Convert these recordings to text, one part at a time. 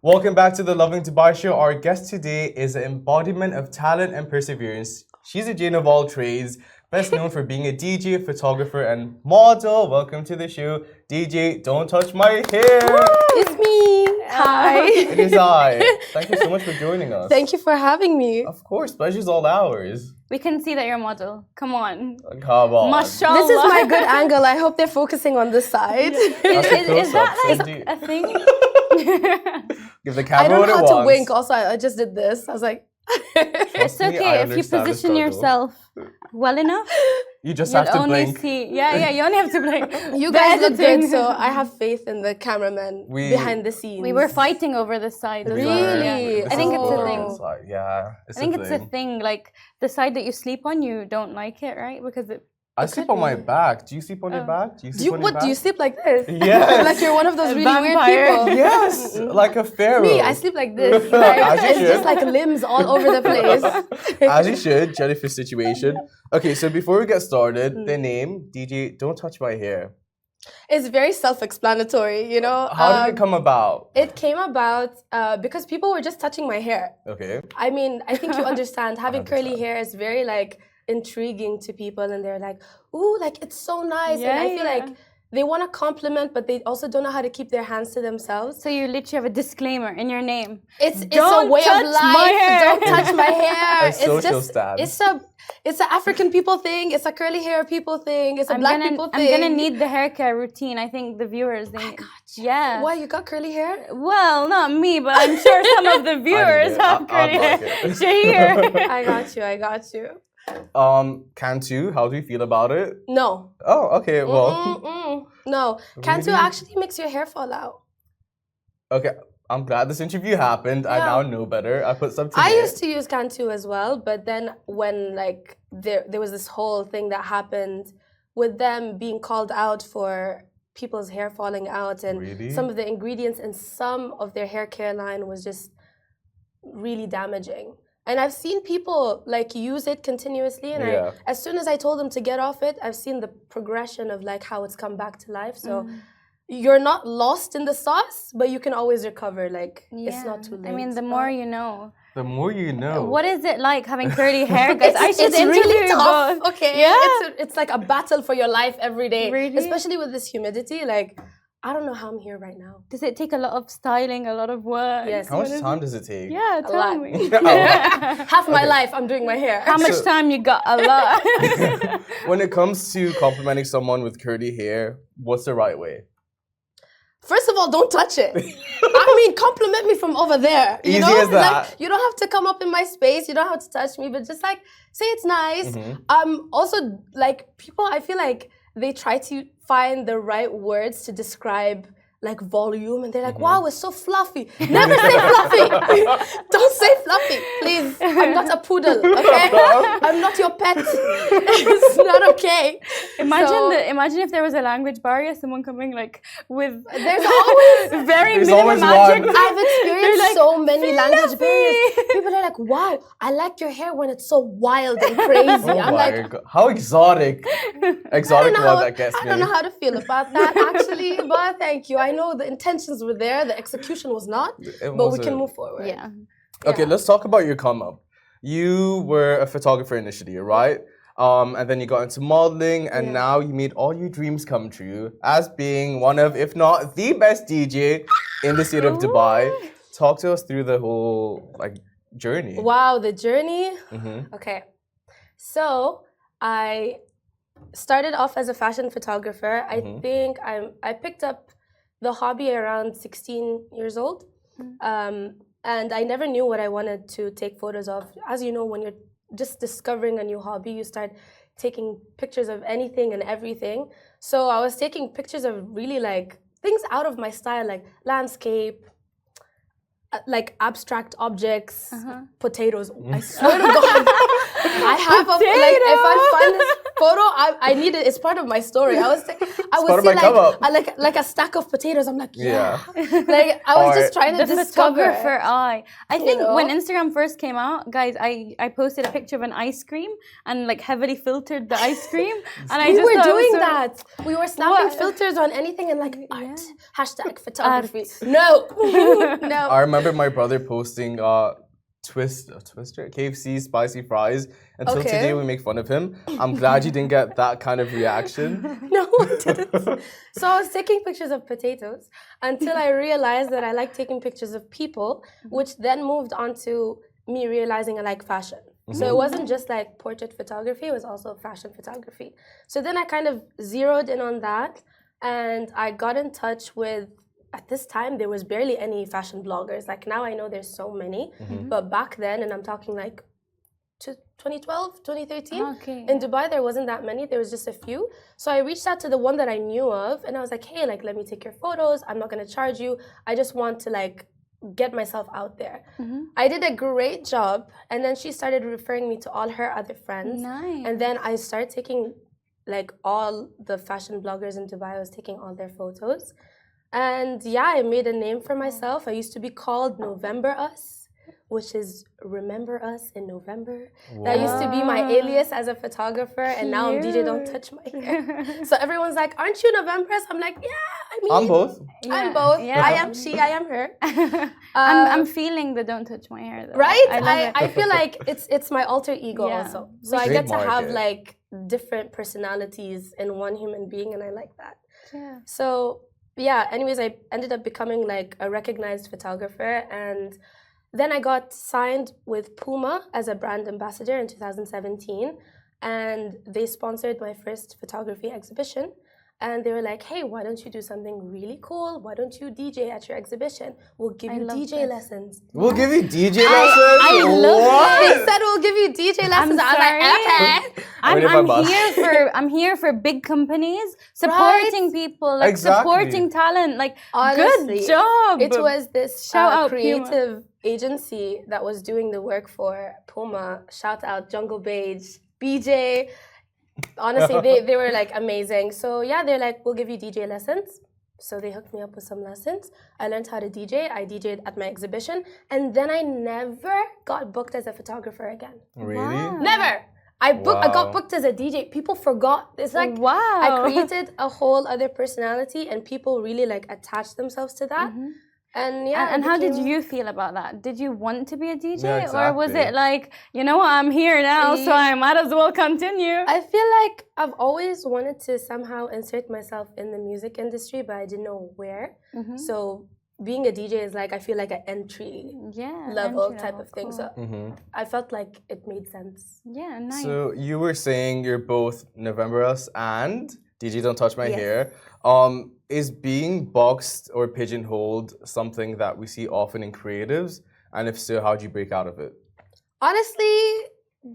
Welcome back to the Lovin Dubai show. Our guest today is an embodiment of talent and perseverance. She's a Jane of all trades, best known for being a DJ, photographer, and model. Welcome to the show, DJ. Don't touch my hair. It's me. Hi. It is I. Thank you so much for joining us. Thank you for having me. Of course, pleasure's all ours. We can see that you're a model. Come on. Come on. Mashallah. This is my good angle. I hope they're focusing on this side. Is that like Indeed. a thing? Give the I camera don't what know it how to wants. wink. Also, I just did this. I was like, It's me, I okay if you understand the position struggle. yourself well enough. You just You'll have to only blink. see. Yeah, you only have to blink. you The guys look good, editing. so I have faith in the cameraman behind the scenes. We were fighting over this side. as well. Really? Yeah. I think it's a thing. Yeah, I think it's a thing. Like the side that you sleep on, you don't like it, right? Because it. I sleep on my back. Do you sleep on your back? Do you sleep on your back? Do you sleep like this? Yes. Like you're one of those A really weird vampire. people. Yes, like a pharaoh. Me, I sleep like this. As Like, you it's should. just like limbs all over the place. As you should, jellyfish situation. Okay, so before we get started, the name, DJ, don't touch my hair. It's very self-explanatory, you know. How did it come about? It came about because people were just touching my hair. Okay. I mean, I think you understand. Having curly 100%. hair is very like intriguing to people, and they're like, "Ooh, like it's so nice." And I feel like they want to compliment, but they also don't know how to keep their hands to themselves. So you literally have a disclaimer in your name. It's a Don't way of touch life. my hair. Don't touch my hair. A social stance. It's a African people thing. It's a curly hair people thing. It's a black people thing. I'm gonna need the hair care routine. I think the viewers. They, yeah. Why you got curly hair? Well, not me, but I'm sure some of the viewers it. have I'd curly like hair. it. Shahir. I got you. I got you. Cantu, how do you feel about it? No. Oh, okay, well. No. Cantu Really? actually makes your hair fall out. Okay, I'm glad this interview happened. I Yeah. now know better. I put some today. I used to use Cantu as well, but then when like there was this whole thing that happened with them being called out for people's hair falling out, and Really? some of the ingredients in some of their hair care line was just really damaging. And I've seen people like use it continuously, and Yeah. as soon as I told them to get off it, I've seen the progression of like how it's come back to life. So you're not lost in the sauce, but you can always recover. Like it's not too late. I mean, the more you know. The more you know. What is it like having curly hair, guys? I should it's interview really you tough. both. Okay, Yeah. it's like a battle for your life every day, Really? especially with this humidity. Like I don't know how I'm here right now. Does it take a lot of styling, a lot of work? Yes. How much time does it take? Yeah, A tell lot. me. Half my Okay. life I'm doing my hair. How much So- time you got? A lot. When it comes to complimenting someone with curly hair, what's the right way? First of all, don't touch it. I mean, compliment me from over there. You Easy know? as that. Like, you don't have to come up in my space. You don't have to touch me, but just like say it's nice. Also, like people, I feel like they try to find the right words to describe like volume, and they're like, "Wow, it's so fluffy." Never say fluffy. Don't say fluffy, please. I'm not a poodle, okay? I'm not your pet. It's not okay. Imagine if there was a language barrier, someone coming like with There's always very There's minimal always magic. one. I've experienced like, so many language "Fluffy." barriers. People are like, "Wow, I like your hair when it's so wild and crazy." Oh I'm my like, God. How exotic. Exotic word that gets I don't know me. how to feel about that actually, but thank you. I know the intentions were there, the execution was not, It but we wasn't. can move forward. Yeah. Okay, let's talk about your come up. You were a photographer initially, right? And then you got into modeling, and now you made all your dreams come true as being one of, if not the best DJ in the city of Dubai. Talk to us through the whole like journey. Wow, the journey. Mhm. Okay, so I started off as a fashion photographer. I think I picked up the hobby around 16 years old. And I never knew what I wanted to take photos of. As you know, when you're just discovering a new hobby, you start taking pictures of anything and everything. So I was taking pictures of really like things out of my style, like landscape, like abstract objects, potatoes. I swear to God, I have a, like if I find this photo. I need it. It's part of my story. I would part of see my come up. like a stack of potatoes. I'm like, yeah. Yeah. Like I was Or just trying to The discover. photographer eye. I think know? when Instagram first came out, guys, I posted a picture of an ice cream and like heavily filtered the ice cream. And I We just were thought it was doing so- that. We were slapping What? filters on anything and like art. Hashtag photography. Art. No. No. I remember my brother posting Twister KFC spicy fries. Until Okay. today we make fun of him. I'm glad you didn't get that kind of reaction. No, I didn't. So I was taking pictures of potatoes until I realized that I like taking pictures of people, which then moved on to me realizing I like fashion. So it wasn't just like portrait photography, it was also fashion photography. So then I kind of zeroed in on that and I got in touch with, at this time, there was barely any fashion bloggers. Like now I know there's so many, but back then, and I'm talking like 2012, 2013, Okay. in Dubai, there wasn't that many. There was just a few. So I reached out to the one that I knew of and I was like, hey, like, let me take your photos. I'm not going to charge you. I just want to like get myself out there. I did a great job. And then she started referring me to all her other friends. Nice. And then I started taking like all the fashion bloggers in Dubai. I was taking all their photos. And yeah, I made a name for myself. I used to be called November Us, which is remember us in November. That used to be my alias as a photographer, and now I'm DJ Don't Touch My Hair. So everyone's like, aren't you November Us? I'm like, yeah, I mean, I'm both. I'm both. Yeah. I am she, I am her. I'm feeling the don't touch my hair though. Right? I love it. I feel like it's my alter ego Yeah. also. So I Great get to have market. like different personalities in one human being, and I like that. Yeah. So yeah, anyways, I ended up becoming like a recognized photographer, and then I got signed with Puma as a brand ambassador in 2017, and they sponsored my first photography exhibition. And they were like, hey, why don't you do something really cool? Why don't you DJ at your exhibition? We'll give you love DJ this. lessons. We'll give you DJ lessons. I love what? They said we'll give you DJ lessons. I was like, sorry. okay. Wait if I bust. I'm here for big companies supporting people, like Exactly. supporting talent. Like Honestly, good job. It was this Shout out creative agency that was doing the work for Puma. Shout out Jungle Beige, BJ. Honestly, they were like amazing. So yeah, they're like, we'll give you DJ lessons. So they hooked me up with some lessons. I learned how to DJ. I DJ'd at my exhibition. And then I never got booked as a photographer again. Really? Wow. Never. I got Wow. booked as a DJ. People forgot. It's like Wow. I created a whole other personality, and people really like attached themselves to that. And yeah. And it how did became- you feel about that? Did you want to be a DJ? Yeah, Or was exactly. it like, you know what, I'm here now, so I might as well continue? I feel like I've always wanted to somehow insert myself in the music industry, but I didn't know where. So being a DJ is like, I feel like an entry Yeah. level entry type level, of thing. cool. So I felt like it made sense. Yeah, nice. So you were saying you're both November Us and DJ Don't Touch My Yes. Hair. Is being boxed or pigeonholed something that we see often in creatives? And if so, how do you break out of it? Honestly,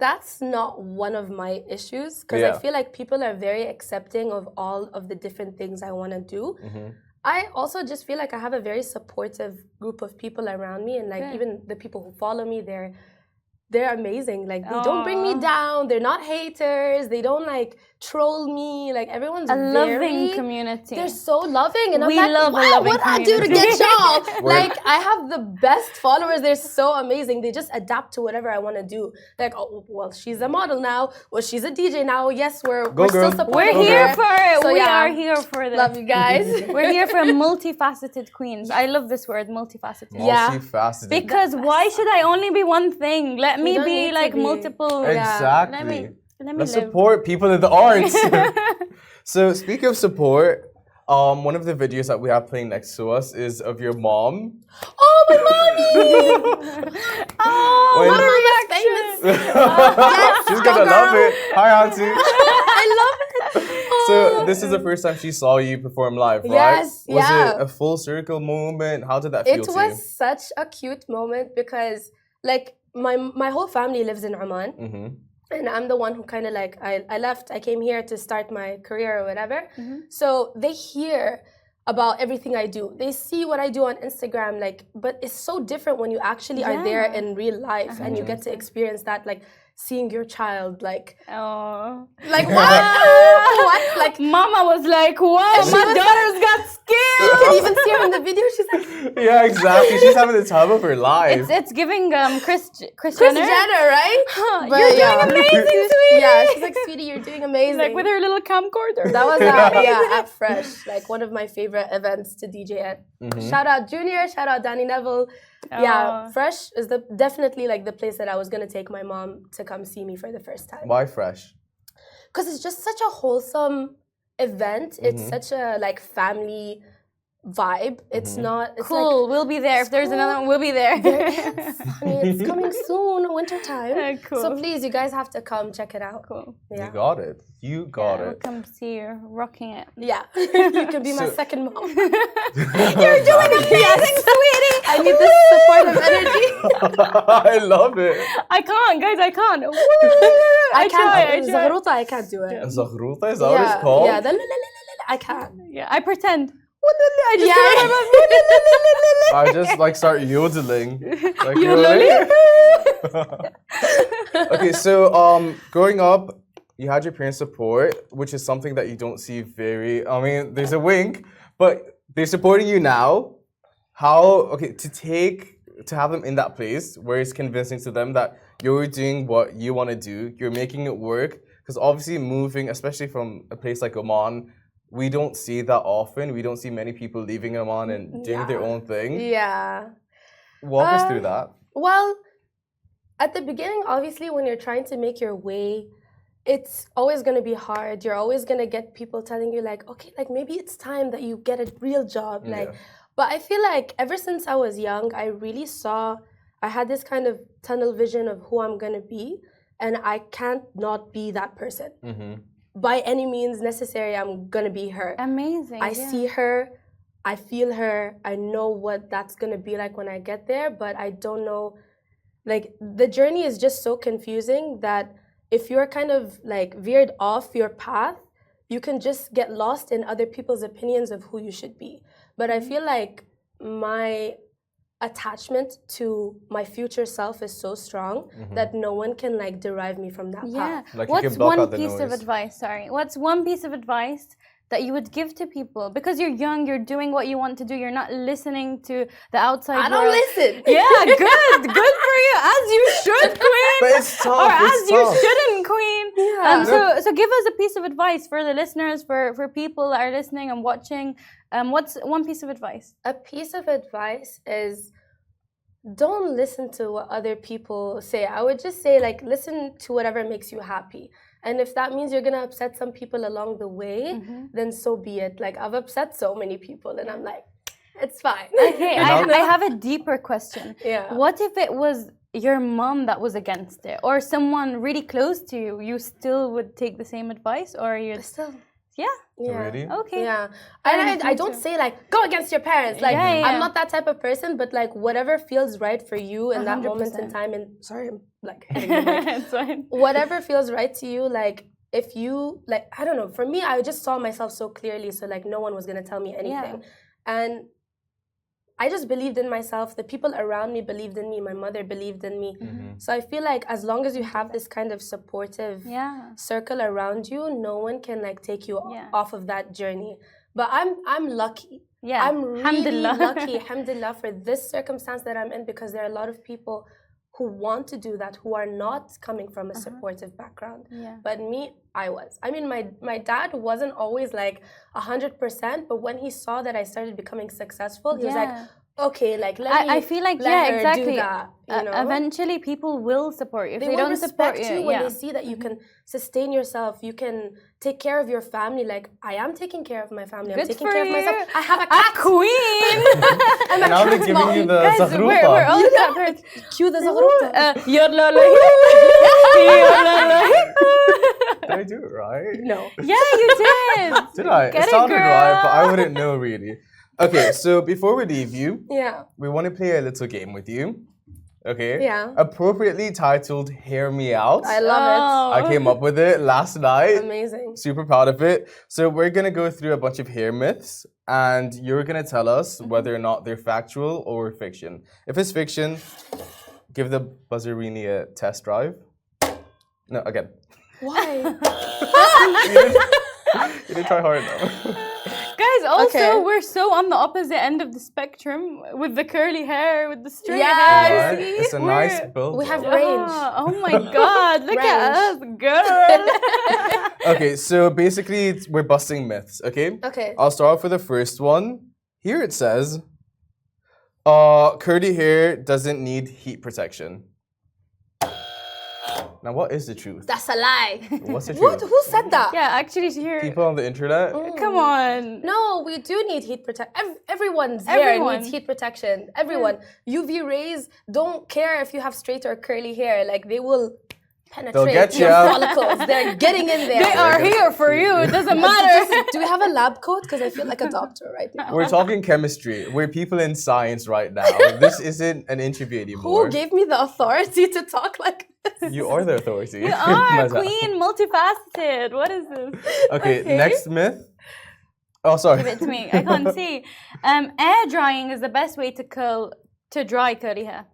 that's not one of my issues because I Yeah. feel like people are very accepting of all of the different things I want to do. I also just feel like I have a very supportive group of people around me, and like Good. even the people who follow me, they're amazing. Like they don't bring me Aw. down. They're not haters. They don't like troll me. Like everyone's A loving very, community. They're so loving, and We I'm like, love a wow, loving what I do to get community. y'all? Word. Like I have the best followers. They're so amazing. They just adapt to whatever I want to do. Like, oh well, she's a model now. Well, she's a DJ now. Yes, we're Go, still girl. supporting We're here her. for it. So, We yeah. are here for this. Love you guys. We're here for multifaceted queens. I love this word, multifaceted. Yeah. Multifaceted. Because why should I only be one thing? Let me don't be need to like be. multiple. Exactly. Let me Let's live. support people in the arts. So speaking of support, one of the videos that we have playing next to us is of your mom. Oh, my mommy! Oh, When- what a Mama's reaction. famous. She's gonna love it. Hi, auntie. I love it. So this is the first time she saw you perform live, right? Yes, Was yeah. it a full circle moment? How did that feel It to was you? such a cute moment because, like, my whole family lives in Oman, and I'm the one who kind of like I left. I came here to start my career or whatever. So they hear about everything I do. They see what I do on Instagram, like, but it's so different when you actually are there Yeah. in real life and you get to experience that. Like, seeing your child like Oh. what? What? Like Mama was like, "Wow, She my was daughter's got you skills." can even see her in the video. She's like Yeah, exactly. She's having the time of her life. It's giving Chris Kris Jenner. Jenner, right? But You're doing yeah. amazing, sweetie. Yeah, she's like, sweetie, you're doing amazing. Like with her little camcorder. That was at Fresh, like one of my favorite events to DJ at. Shout out Junior, shout out Danny Neville. Yeah, Oh. Fresh is definitely like the place that I was gonna take my mom to come see me for the first time. Why Fresh? Because it's just such a wholesome event. It's such a like family vibe. It's not. It's Cool. We'll be there. If there's another one, we'll be there. Honey, it's coming soon, wintertime. Cool. So please, you guys have to come check it out. Cool. Yeah. You got it. You got We'll it. come see you rocking it. Yeah, you can be my So- second mom. You're doing amazing, sweetie. I need this supportive energy. I love it. I can't, guys. I can't. I try. Zaghruta, I can't do it. Zaghruta, is that what it's called? Yeah, I can't. Yeah, I pretend. I just Yeah. I just like start yodeling. Like, Yodeling? Okay, so growing up, you had your parents' support, which is something that you don't see very. I mean, there's a wink, but they're supporting you now. How to have them in that place where it's convincing to them that you're doing what you want to do, you're making it work. Because obviously, moving, especially from a place like Oman, we don't see that often. We don't see many people leaving Oman and doing their own thing. Yeah. Walk us through that. Well, at the beginning, obviously, when you're trying to make your way, it's always going to be hard. You're always going to get people telling you like, okay, like maybe it's time that you get a real job. Like, but I feel like ever since I was young, I really I had this kind of tunnel vision of who I'm going to be. And I can't not be that person. By any means necessary, I'm going to be her. Amazing. I see her. I feel her. I know what that's going to be like when I get there. But I don't know. Like, the journey is just so confusing that if you're kind of like veered off your path, you can just get lost in other people's opinions of who you should be. But I feel like my attachment to my future self is so strong that no one can like derive me from that path. Like you What's can block one out the piece of noise. advice? Sorry. What's one piece of advice that you would give to people? Because you're young, you're doing what you want to do, you're not listening to the outside I don't world. listen. Yeah, good for you. As you should, queen. But it's tough. Or it's as you tough. shouldn't, queen. Yeah. So give us a piece of advice for the listeners, for people that are listening and watching. What's one piece of advice? A piece of advice is don't listen to what other people say. I would just say like listen to whatever makes you happy. And if that means you're gonna upset some people along the way, then so be it. Like I've upset so many people and I'm like, it's fine. Okay, I have a deeper question. Yeah. What if it was your mom that was against it, or someone really close to you? You still would take the same advice, or you Still. yeah? Yeah. Really? Okay. Yeah. And And I me don't too. say like go against your parents. Like Yeah. I'm not that type of person, but like whatever feels right for you in that moment in 100%. time. And sorry, I'm like hitting the mic. It's fine. Whatever feels right to you, like if you like I don't know, for me I just saw myself so clearly, so like no one was gonna tell me anything. And I just believed in myself. The people around me believed in me. My mother believed in me. So I feel like as long as you have this kind of supportive circle around you, no one can like take you off of that journey. But I'm lucky. Yeah. I'm really Alhamdulillah. lucky, alhamdulillah, for this circumstance that I'm in, because there are a lot of people who want to do that, who are not coming from a supportive background. Yeah. But me, I was. I mean, my dad wasn't always like 100%, but when he saw that I started becoming successful, he was like, okay, like let me I feel like let her exactly. do that. You know? Eventually, people will support you. If They they will don't support respect you when yeah. they see that you can sustain yourself, you can take care of your family. Like I am taking care of my family. I'm Good taking for care of you. myself. I have a A cat. queen. I'm a Now they're cat giving mom. you the Guys, zaghruta. we're all cat parents. Cue the zaghruta. Did I do it right? No. Yeah, you did. Did I? Get It it, sounded right, but I girl. wouldn't know really. Okay, so before we leave you, Yeah. we want to play a little game with you. Okay? Yeah. Appropriately titled Hear Me Out. I love I came up with it last it. night. Amazing. Super proud of it. So we're gonna go through a bunch of hair myths, and you're gonna tell us whether or not they're factual or fiction. If it's fiction, give the buzzerini a test drive. No, again. Why? You didn't try hard enough. Guys, also, Okay. we're so on the opposite end of the spectrum with the curly hair, with the straight Yes. hair. Right? See? It's a nice We're- build. we have though. range. Oh my God, look at us, Range. girl. Okay, so basically we're busting myths, okay? Okay. I'll start off with the first one. Here it says, curly hair doesn't need heat protection. Now, what is the truth? That's a lie. What's the What? truth? Who said that? Yeah, actually, here. People on the internet? Come on. No, we do need heat protection. Everyone's hair Everyone. needs heat protection. Everyone. UV rays don't care if you have straight or curly hair. Like they will penetrate get your ya. follicles. They're getting in there. They are here for you. It doesn't matter. Do we have a lab coat? Because I feel like a doctor right now. We're talking chemistry. We're people in science right now. This isn't an interview anymore. Who gave me the authority to talk like this? You are the authority. You are Maza. queen, multifaceted. What is this? Okay, next myth. Oh, sorry. Give it to me. I can't see. Air drying is the best way to dry curly hair.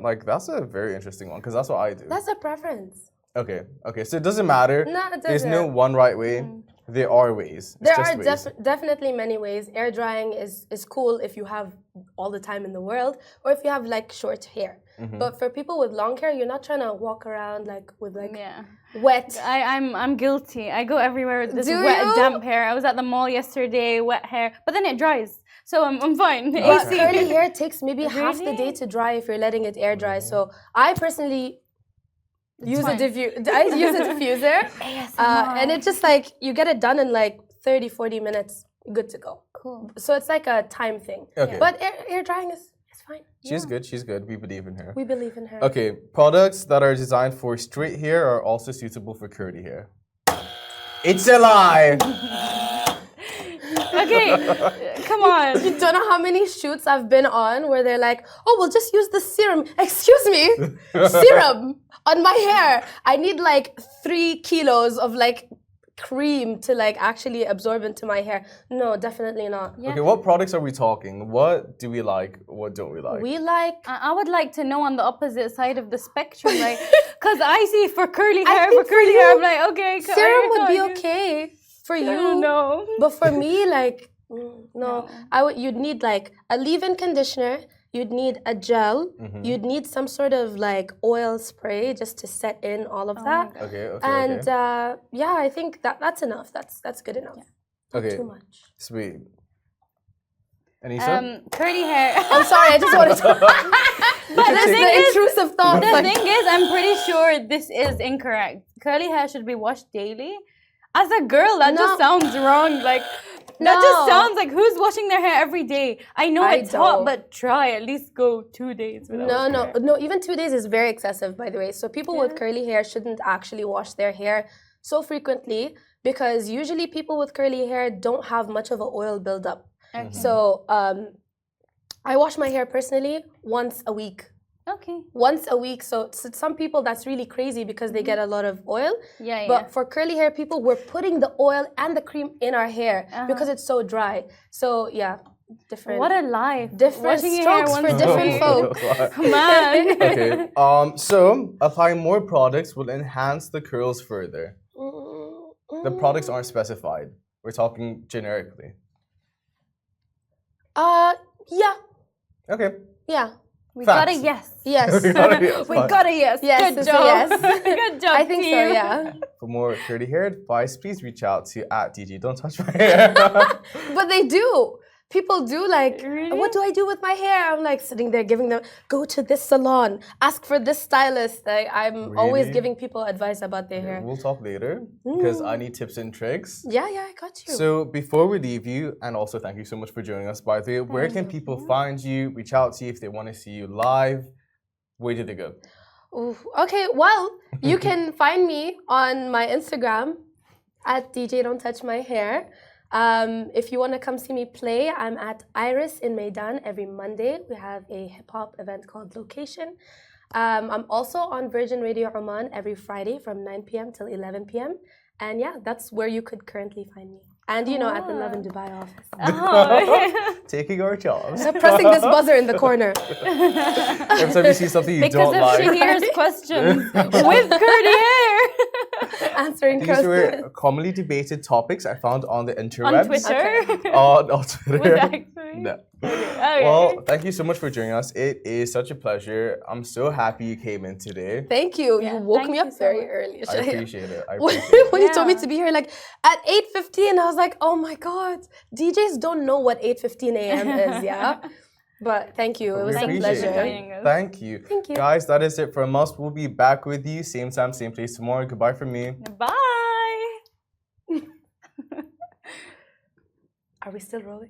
Like, that's a very interesting one because that's what I do. That's a preference. Okay, so it doesn't matter. No, it There's no doesn't. one right way. There are ways. It's There just are ways. definitely many ways. Air drying is cool if you have all the time in the world or if you have like short hair. But for people with long hair, you're not trying to walk around like with like Yeah. wet. I'm guilty. I go everywhere with this Do wet, you? damp hair. I was at the mall yesterday, wet hair, but then it dries. So I'm fine. But AC. curly hair takes maybe half the Really? day to dry if you're letting it air dry. So I personally use a fine. I use a diffuser, and it's just like you get it done in like 30-40 minutes. Good to go. Cool. So it's like a time thing. Okay. But air drying is fine. She's good. She's good. We believe in her. We believe in her. Okay, products that are designed for straight hair are also suitable for curly hair. It's a lie. Okay, come on. You don't know how many shoots I've been on where they're like, oh, we'll just use the serum. Excuse me, serum on my hair. I need like 3 kilos of like cream to like actually absorb into my hair. No, definitely not. Yeah. Okay, what products are we talking? What do we like? What don't we like? We like. I would like to know on the opposite side of the spectrum, like, because I see for curly hair, think for curly for hair, you, I'm like, okay, Serum would be I okay for you. don't know. But for me, like, no. You'd need like a leave-in conditioner. You'd need a gel. You'd need some sort of like oil spray just to set in all of that. Okay, And okay. yeah, I think that's enough. That's good enough. Not Okay, too much. sweet. Anissa? Curly hair. I'm sorry, I just wanted to. But This the is thing the is, intrusive thought. the like- thing is, I'm pretty sure this is incorrect. Curly hair should be washed daily. As a girl, that just No. sounds wrong. Like, that just No. sounds like who's washing their hair every day? I know I it's hot, don't. but try at least go 2 days without No, hair. no. Even 2 days is very excessive, by the way. So people with curly hair shouldn't actually wash their hair so frequently because usually people with curly hair don't have much of an oil buildup. Okay. So I wash my hair personally once a week. Okay. Once a week. So some people that's really crazy because they get a lot of oil. Yeah, But for curly hair people, we're putting the oil and the cream in our hair because it's so dry. So yeah, different. What a life. Different Washing your hair strokes for once a different week. folk. Man. Okay, so applying more products will enhance the curls further. The products aren't specified. We're talking generically. Yeah, Okay. yeah. We Facts. got a yes. Yes. We got it, yes, We fine. got a yes. Yes, Good it's a job. yes. Good job, I think so, team. yeah. For more curly hair advice, please reach out to @DG. Don't touch my hair. But they do. People do like, Really? what do I do with my hair? I'm like sitting there giving them, go to this salon, ask for this stylist. I'm always Really? giving people advice about their hair. We'll talk later because I need tips and tricks. Yeah, I got you. So before we leave you, and also thank you so much for joining us, by the way, where can people find you, reach out to you if they want to see you live? Where do they go? Ooh, okay, well, you can find me on my Instagram at DJ Don't Touch My Hair. If you want to come see me play, I'm at Iris in Maidan every Monday. We have a hip hop event called Location. I'm also on Virgin Radio Oman every Friday from 9 p.m. till 11 p.m. And yeah, that's where you could currently find me. And at the Lovin Dubai office. Oh. Taking our jobs. So pressing this buzzer in the corner. Every time you see something you Because don't of like. Shahir's questions with curly hair. Answering These questions. were commonly debated topics I found on the On interwebs. Twitter. On Twitter. Was actually. No. Okay. Well, thank you so much for joining us. It is such a pleasure. I'm so happy you came in today. Thank you. Yeah, You woke thank me you up so very much. early. I appreciate it. I When appreciate it. you told me Yeah. to be here, like at 8:15, I was like, oh my god, DJs don't know what 8:15 a.m. is, yeah. But thank you. It was We a appreciate pleasure. it. Thank you. Thank you. Guys, that is it from us. We'll be back with you same time, same place tomorrow. Goodbye from me. Bye. Are we still rolling?